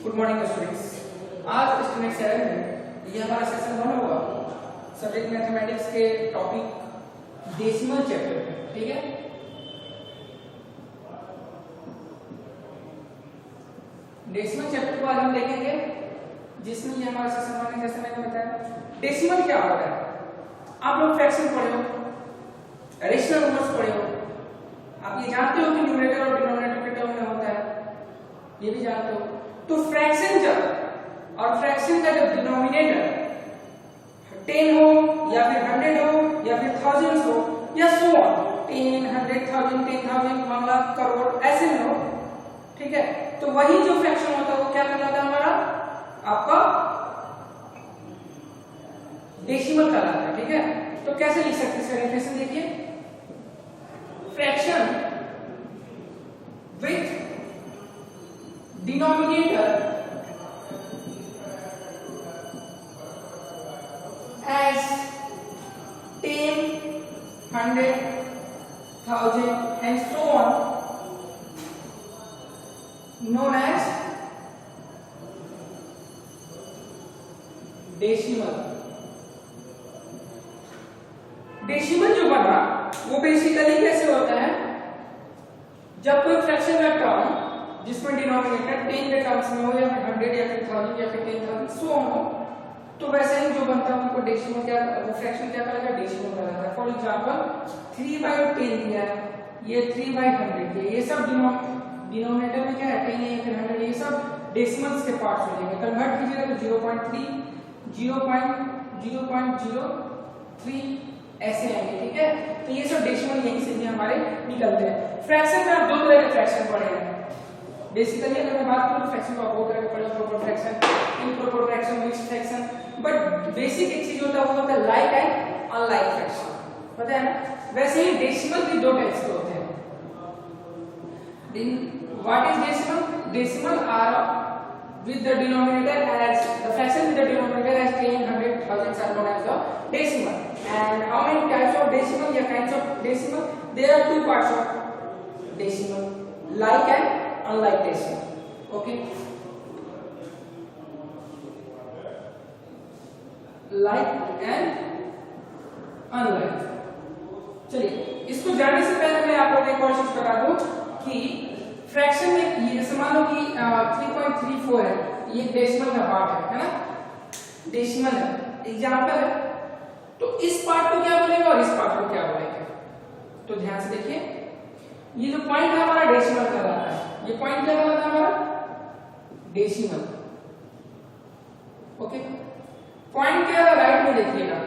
Good morning students. आज student 7 में ये हमारा सेशन 1 होगा सब्जेक्ट मैथमेटिक्स के टॉपिक डेसिमल चैप्टर पे। ठीक है, डेसिमल चैप्टर को आज हम देखेंगे जिसमें ये हमारा सेशन 1 है। जैसे मैंने बताया डेसिमल क्या होता है, आप लोग फ्रैक्शन पढ़े हो, रेशनल नंबर्स पढ़े हो, आप ये जानते हो कि न्यूमरेटर और डिनोमिनेटर के टर्म में होता है, ये भी जानते हो। तो फ्रैक्शन जब और फ्रैक्शन का जब डिनोमिनेटर 10 हो या फिर 100 हो या फिर थाउजेंड्स हो या सो ऑन 10, 100,000, 10,000, 1 लाख, करोड़ ऐसे में हो, ठीक है, तो वही जो फ्रैक्शन होता है वो क्या कहलाता है, हमारा आपका डेसिमल कहलाता है। ठीक है, तो कैसे लिख सकते हैं इसका डेफिनेशन देखिए, fraction with denominator as 10, 100, 1000 and so on known as decimal. Decimal जो बना वो बेसिकली कैसे होता है, जब कोई फ्रैक्शन का टर्म जिसमें डिनोमिनेटर 10 के टर्म्स में हो या फिर 100 या फिर 1000 या फिर 10,000 सो ऑन हो, तो वैसे ही जो बनता है उनको डेसिमल क्या, वो फ्रैक्शन क्या कहलाता है, डेसिमल कहलाता है। फॉर एग्जांपल 3/10 दिया है, ये 3/100 दिया, ये सब डिनोमिनेटर में क्या है 10 या फिर 100, ये सब डेसिमल्स के पार्ट्स हो जाएंगे। कन्वर्ट कीजिएगा तो 0.3, 0.003 ऐसे आएंगे। ठीक है, तो ये सब डेसिमल यहीं से भी हमारे निकलते हैं। फ्रैक्शन में आप दो तरह के फ्रैक्शन पढ़े हैं बेसिकली, अगर मैं बात करूं फ्रैक्शन को आप दो तरह के पढ़े, proper fraction, improper fraction, mixed fraction. But basic एक चीज होता है वो होता है लाइक एंड अनलाइक फ्रैक्शन, पता है ना। वैसे ही डेसिमल भी दो टाइप्स के होते हैं। What is decimal? Decimal are with the denominator as the fraction with the denominator as 10, 100, 1000 are known as the decimal. And how many types of decimal या kinds of decimal? There are two parts of decimal, like and unlike decimal. Okay, like and unlike। चलिए, इसको जानने से पहले मैं आप लोगों को एक और चीज बता दूं कि फ्रैक्शन में ये मान लो कि 3.34 है, ये डेसिमल का पार्ट है ना, डेसिमल है, एग्जांपल है। तो इस पार्ट को क्या बोलेंगे और इस पार्ट को क्या बोलेंगे, तो ध्यान से देखिए, ये जो पॉइंट है हमारा डेसिमल कहलाता है, ये पॉइंट क्या कहलाता है हमारा डेसिमल। ओके, पॉइंट के राइट में देखिएगा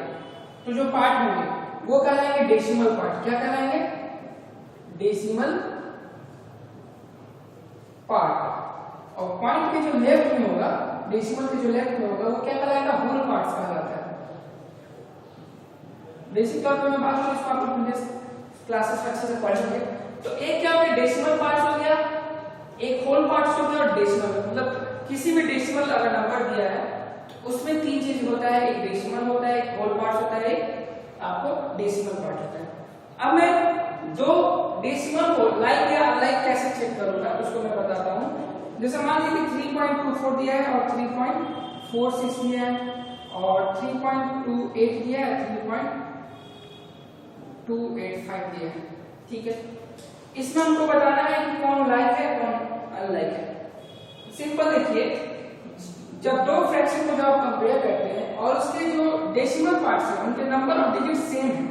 तो जो पार्ट होंगे वो कहलाएंगे डेसिमल पार्ट। क्या कहलाएंगे? Decimal part. और पॉइंट के जो लेफ्ट में होगा, डेसिमल के जो लेफ्ट में होगा, वो क्या कहलाएगा? होल पार्ट्स कहलाता है। बेसिक तौर पे मैं बात करूं, इसको आप प्रीवियस क्लासेस में अच्छे से पढ़ेंगे। तो एक क्या हो गया, डेसिमल पार्ट्स हो गया, एक होल पार्ट्स हो गया और डेसिमल, मतलब किसी भी डेसिमल अगर नंबर दिया है तो उसमें तीन चीज होता है, एक डेसिमल होता है, एक होल पार्ट्स होता है, एक आपको डेसिमल पार्ट होता है। अब मैं दो डेसिमल को लाइक या अनलाइक कैसे चेक करूंगा उसको मैं बताता हूं। जैसे मान लीजिए 3.24 दिया है और 3.46 दिया है और 3.28 दिया है, 3.285 दिया है। ठीक है, इसमें हमको बताना है कि कौन लाइक है कौन अनलाइक है। सिंपल देखिए, जब दो फ्रैक्शन को जब आप कंपेयर करते हैं और उसके जो डेसिमल पार्ट्स हैं उनके नंबर ऑफ डिजिट सेम है,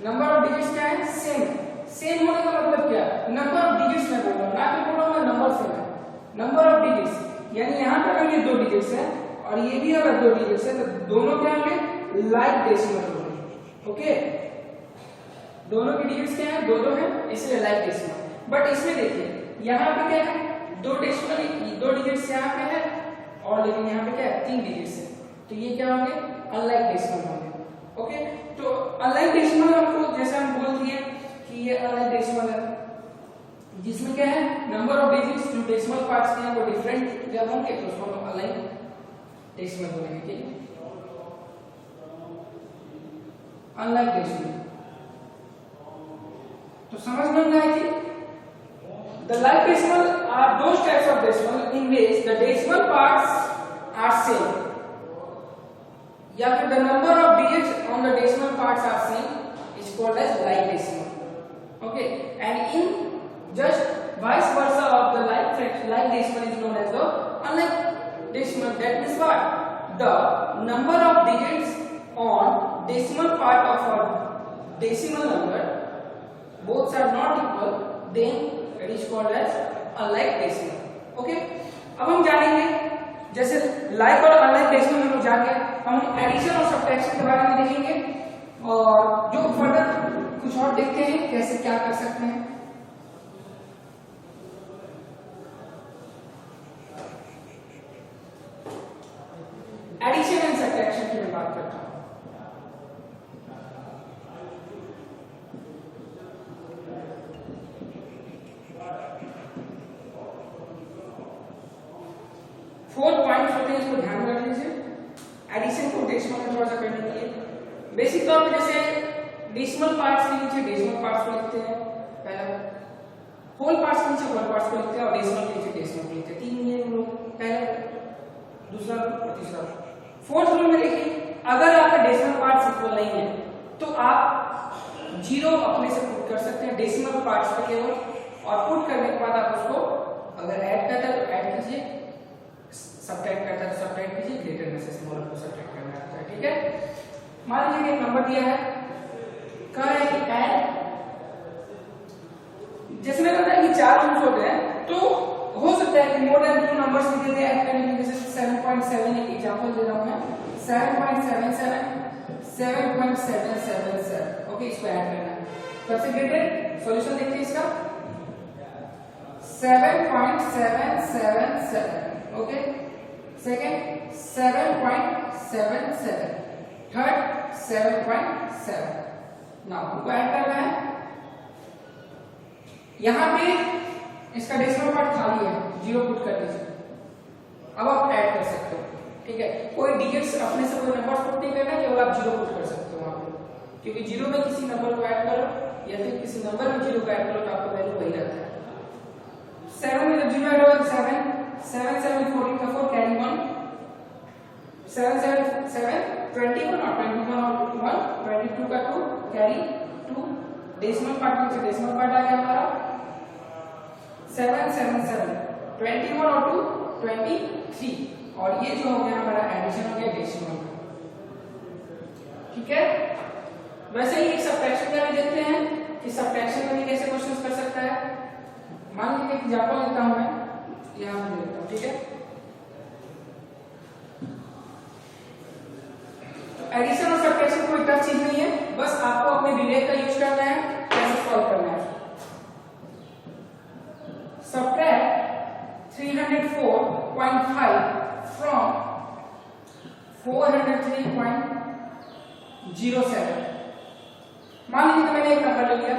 नंबर ऑफ डिजिट्स क्या है? सेम है। सेम होने का मतलब क्या है? नंबर ऑफ डिजिट्स में बोल रहा हूं, ना कि बोल रहा हूं नंबर सेम है। नंबर ऑफ डिजिट्स यानी यहां पर अगर ये दो डिजिट्स है और ये भी अगर दो डिजिट्स है तो दोनों क्या होंगे? लाइक डेसिमल होंगे। ओके, दोनों की डिजिट्स क्या है? दो है, इसलिए लाइक डेसिमल। बट इसमें देखिए यहाँ पे क्या है? दो डेसिमल, दो डिजिट्स यहाँ पे है और लेकिन यहाँ पे क्या है? 3 डिजिट्स है, तो ये क्या होंगे? अनलाइक डेसिमल होंगे। ओके, तो अनलाइक डेसिमल हमको जैसे हम बोल दिए कि ये अनलाइक डेसिमल है जिसमें क्या है? नंबर ऑफ डिजिट्स जो डेसिमल पार्ट्स के हैं वो डिफरेंट जब होंगे तो उसको हम अनलाइक डेसिमल बोलेंगे। ठीक है, अनलाइक डेसिमल। तो समझ में आई थी The like decimal are those types of decimal in which the decimal parts are same. या फिर the number of digits on the decimal parts are same is called as like decimal. Okay, and in just vice versa of the like decimal is known as the unlike decimal. That means what? The number of digits on decimal part of a decimal number both are not equal, then it is called as unlike decimal. Okay, अब हम जानेंगे जैसे like और unlike decimal हम लोग जान गए, हम एडिशन और सब्ट्रैक्शन के बारे में देखेंगे और जो फर्दर कुछ और देखते हैं कैसे क्या कर सकते हैं। एडिशन एंड सब्ट्रैक्शन की मैं बात करता हूं। 4 पॉइंट्स होते हैं, इसको ध्यान में रख लीजिए। एडिशन को डेसिमल में थोड़ा सा करने के लिए बेसिक तौर पे जैसे डेसिमल पार्ट्स के नीचे डेसिमल पार्ट्स को लिखते हैं, पहला होल पार्ट्स के नीचे होल पार्ट्स को लिखते हैं और डेसिमल के नीचे डेसिमल को लिखते हैं। तीन ये रूल, पहला दूसरा और तीसरा। फोर्थ रूल में देखिए, अगर आपका डेसिमल पार्ट्स इक्वल नहीं है तो आप जीरो अपने से पुट कर सकते हैं डेसिमल पार्ट्स पे केवल, और पुट करने के बाद आप उसको अगर ऐड करते हैं तो ऐड कीजिए, सब्ट्रैक्ट करता है तो सब्ट्रैक्ट कीजिए, ग्रेटर में से स्मॉलर को सब्ट्रैक्ट करना होता है। ठीक है, मान लीजिए एक नंबर दिया है, कह रहे हैं कि ऐड, जिसमें पता है कि 4 अंक होते हैं तो हो सकता है कि मोर देन 2 नंबर्स भी देते हैं ऐड करने के लिए। जैसे 7.7 एक एग्जांपल दे रहा हूं मैं, 7.77 7.777। ओके, इसको ऐड करना है। सबसे ग्रेटर सॉल्यूशन देखिए इसका 7.777। Okay, second 7.77, third 7.7। नाउ हमको ऐड करना है। यहां पे इसका डेसिमल पार्ट खाली है, जीरो पुट कर दीजिए। अब आप ऐड कर सकते हो। ठीक है, कोई डिजिट्स अपने से कोई नंबर पुट नहीं करना, केवल आप जीरो पुट कर सकते हो वहां पे, क्योंकि जीरो में किसी नंबर को ऐड करो या फिर किसी नंबर में जीरो को ऐड करो तो आपको वैल्यू वही रहता है। 7 में जब जीरो ऐड होगा 7 7 7 14 का 4 कैरी 1, 7 7 7 21 और 21 और 1 22 का 2 कैरी 2। डेसिमल पार्ट में से डेसिमल पार्ट आ गया हमारा 7 7 7 21 और 2 23, और ये जो हो गया हमारा एडिशन हो गया डेसिमल का। ठीक है, वैसे ही एक सब्ट्रैक्शन का भी देखते हैं कि सब्ट्रैक्शन में भी कैसे क्वेश्चंस कर सकता है। मान लीजिए एक एग्जांपल लेता हूं मैं, यहां पे लेता हूं। ठीक है, एडिशन और सब्ट्रैक्शन कोई टफ चीज नहीं है, बस आपको अपने विवेक का यूज करना है, कैसे सॉल्व करना है। Subtract 304.5 from 403.07। मान लीजिए मैंने एक नंबर ले लिया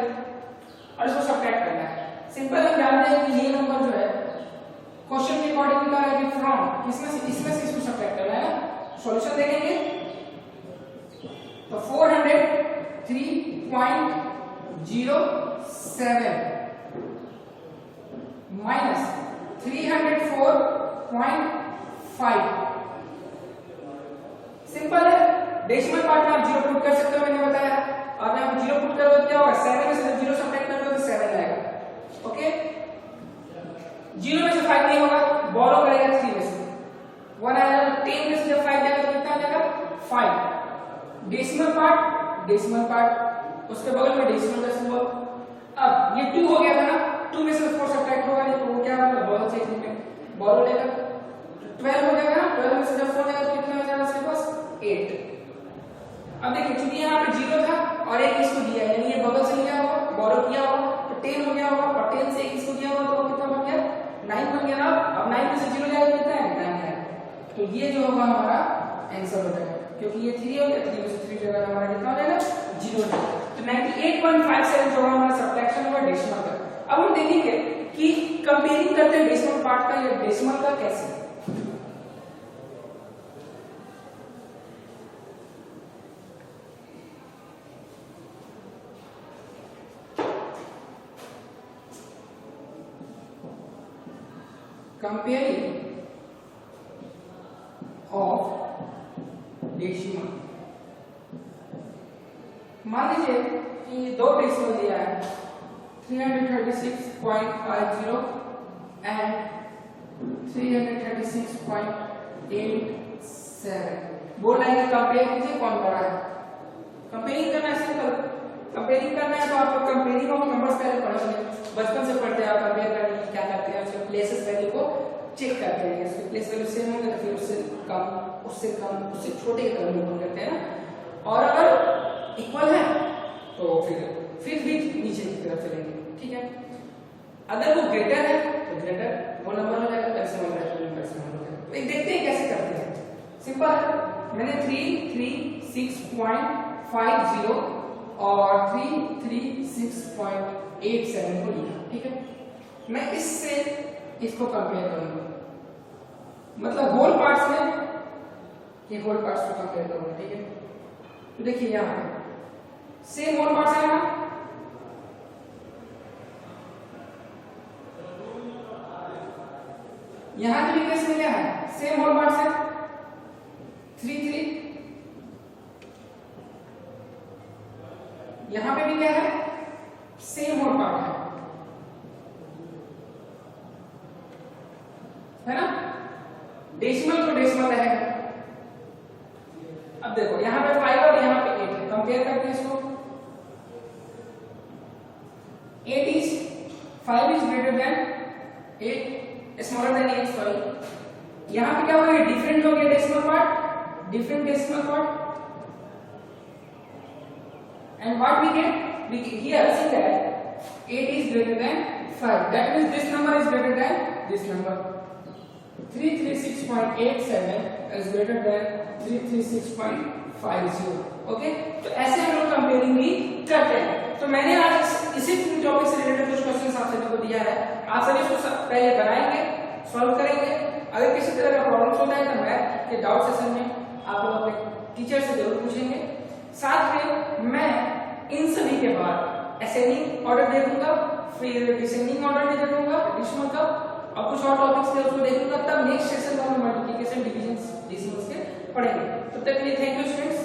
और इसको सब्ट्रैक्ट करना है। सिंपल, हम जानते हैं कि ये नंबर जो है क्वेश्चन के अकॉर्डिंग लिखा है कि फ्रॉम इसमें से इसको सब्ट्रैक्ट करना है। सॉल्यूशन देखेंगे तो 403.07 माइनस 304.5। सिंपल है, डेसिमल पार्ट में आप जीरो पुट कर सकते हो, मैंने बताया। अब यहाँ पे जीरो पुट करोगे क्या होगा, 7 में से जीरो सब्ट्रैक्ट करोगे तो 7 आएगा। ओके, जीरो में से 5 नहीं होगा, बोरो करेगा 3 में से 1 आएगा, 10 में से जब 5 जाएगा तो कितना आ जाएगा 5। डेसिमल पार्ट उसके बगल में डेसिमल का सिंबल। अब ये 2 हो गया था ना, 2 में से 4 सब्ट्रैक्ट होगा नहीं तो वो क्या होगा, बोरो से बोरो लेगा 12 हो जाएगा। 12 में से जब 4 जाएगा तो कितना हो जाएगा उसके पास 8। अब देखिए, चूंकि यहाँ पे जीरो था और एक इसको दिया है, यानी ये बगल से लिया होगा, बोरो किया होगा तो 10 हो गया होगा, और 10 से एक इसको दिया होगा तो कितना बन गया 9 बन गया ना। अब 9 में से जीरो जाएगा कितना है 9 है, तो ये जो होगा हमारा आंसर हो जाएगा, क्योंकि ये 3 हो गया, 3 में से 3 जगह हमारा कितना हो जाएगा 0 हो जाएगा। तो 98.57 जो हमारा सब्ट्रैक्शन होगा डेसिमल का। अब हम देखेंगे कि कंपेयरिंग करते हैं डेसिमल पार्ट का या डेसिमल का कैसे। Comparing of decimal. मान लीजिए कि दो डेसिमल दिया है 336.50 एंड 336.87। बोल रहे हैं कंपेयर कीजिए कौन बड़ा है। कंपेयरिंग करना है, सिंपल कंपेयरिंग करना है तो आपको कंपेयरिंग ऑफ नंबर्स पहले पढ़ोगे, बचपन से पढ़ते हैं आप। कंपेयर करने की क्या करते हैं, उसके प्लेसेस वैल्यू को चेक करते हैं, उसके प्लेस वैल्यू सेम होंगे तो फिर उससे कम उससे छोटे के तरफ मूव करते हैं ना, और अगर इक्वल है तो फिर नीचे की तरफ चलेंगे, ठीक है। अगर वो ग्रेटर है तो ग्रेटर वो नंबर हो जाएगा, मैक्सिमम है तो मैक्सिमम हो जाएगा। तो एक देखते हैं कैसे करते हैं, सिंपल है। मैंने 336.50 और 336.87 को लिखा, ठीक है। मैं इससे इसको कंपेयर करूंगा, मतलब होल पार्ट्स में ये होल पार्ट्स को कंपेयर करूंगा, ठीक है। तो देखिए यहां सेम होल पार्ट्स है ना, यहां के भी केस में क्या है, सेम होल पार्ट्स है 3 3, यहां पे भी क्या है, सेम होल पार्ट है ना। डेसिमल को डेसिमल रहेगा। अब देखो यहां पे 5 और यहां पे 8 है, कंपेयर करते हैं इसको। 5 is greater than 8, smaller than 8, sorry. यहां पे क्या हो गया, डिफरेंट हो गया decimal part, different decimal part, and what we get here, see that 8 is greater than 5, that means this number is greater than this number. 336.87 is greater than 336.50, okay. तो ऐसे हम लोग कंपेयरिंग भी करते हैं। तो मैंने आज इसी टॉपिक से रिलेटेड कुछ क्वेश्चंस आप सभी को दिया है, आप सभी इसको पहले बनाएंगे, सॉल्व करेंगे। अगर किसी तरह का प्रॉब्लम्स होता है तो मैथ के डाउट सेशन में आप लोग अपने टीचर से जरूर पूछेंगे। साथ में मैं इन सभी के बाद असेंडिंग ऑर्डर दे दूंगा, फिर डिसेंडिंग ऑर्डर भी दे दूंगा, एडिशनल का, और कुछ और टॉपिक्स थे उसको देखूंगा। तब नेक्स्ट सेशन में हम मल्टीप्लिकेशन, डिवीजन, डेसिमल्स के पढ़ेंगे। तब तक के लिए थैंक यू स्टूडेंट्स।